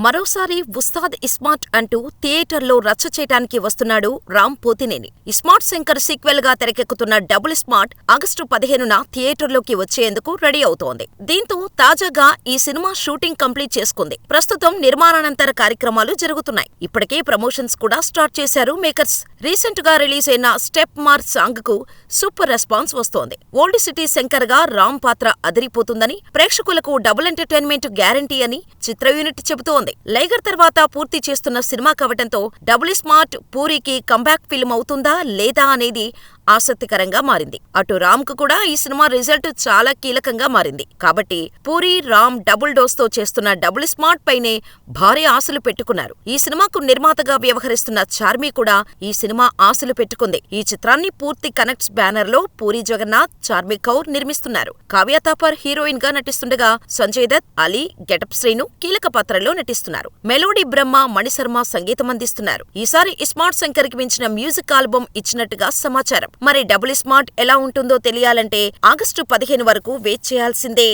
మరోసారి ఉస్తాద్ ఇస్మార్ట్ అంటూ థియేటర్లో రచ్చ చేయటానికి వస్తున్నాడు రామ్ పోతినేని. ఇస్మార్ట్ శంకర్ సీక్వెల్ గా తెరకెక్కుతున్న డబుల్ స్మార్ట్ ఆగస్టు 15న థియేటర్లోకి వచ్చేందుకు రెడీ అవుతోంది. దీంతో తాజాగా ఈ సినిమా షూటింగ్ కంప్లీట్ చేసుకుంది. ప్రస్తుతం నిర్మాణానంతర కార్యక్రమాలు జరుగుతున్నాయి. ఇప్పటికే ప్రమోషన్స్ కూడా స్టార్ట్ చేశారు మేకర్స్. రీసెంట్ గా రిలీజ్ అయిన స్టెప్ మార్ సాంగ్ కు సూపర్ రెస్పాన్స్ వస్తోంది. ఓల్డ్ సిటీ శంకర్ గా రామ్ పాత్ర అదిరిపోతుందని, ప్రేక్షకులకు డబుల్ ఎంటర్టైన్మెంట్ గ్యారంటీ అని చిత్ర యూనిట్ చెబుతోంది. లైగర్ తర్వాత పూర్తి చేస్తున్న సినిమా కావటంతో డబుల్ స్మార్ట్ పూరికి కంబ్యాక్ ఫిల్మ్ అవుతుందా లేదా అనేది ఆసక్తికరంగా మారింది. అటు రామ్ కు కూడా ఈ సినిమా రిజల్ట్ చాలా కీలకంగా మారింది. కాబట్టి పూరి, రామ్ డబుల్ డోస్ తో చేస్తున్న డబుల్ స్మార్ట్ పైనే భారీ ఆశలు పెట్టుకున్నారు. ఈ సినిమాకు నిర్మాతగా వ్యవహరిస్తున్న చార్మి కూడా ఈ సినిమా ఆశలు పెట్టుకుంది. ఈ చిత్రాన్ని పూర్తి కనెక్ట్స్ బ్యానర్ లో పూరి జగన్నాథ్, చార్మి కౌర్ నిర్మిస్తున్నారు. కావ్య తాపర్ హీరోయిన్ గా నటిస్తుండగా సంజయ్ దత్, అలీ, గెటప్ శ్రీను కీలక పాత్రల్లో నటిస్తున్నారు. మెలోడీ బ్రహ్మ, మణిశర్మ సంగీతం అందిస్తున్నారు. ఈసారి ఇస్మార్ట్ శంకర్ కి మించిన మ్యూజిక్ ఆల్బమ్ ఇచ్చినట్టుగా సమాచారం. మరి డబుల్ స్మార్ట్ ఎలా ఉంటుందో తెలియాలంటే ఆగస్టు 15 వరకు వెయిట్ చేయాల్సిందే.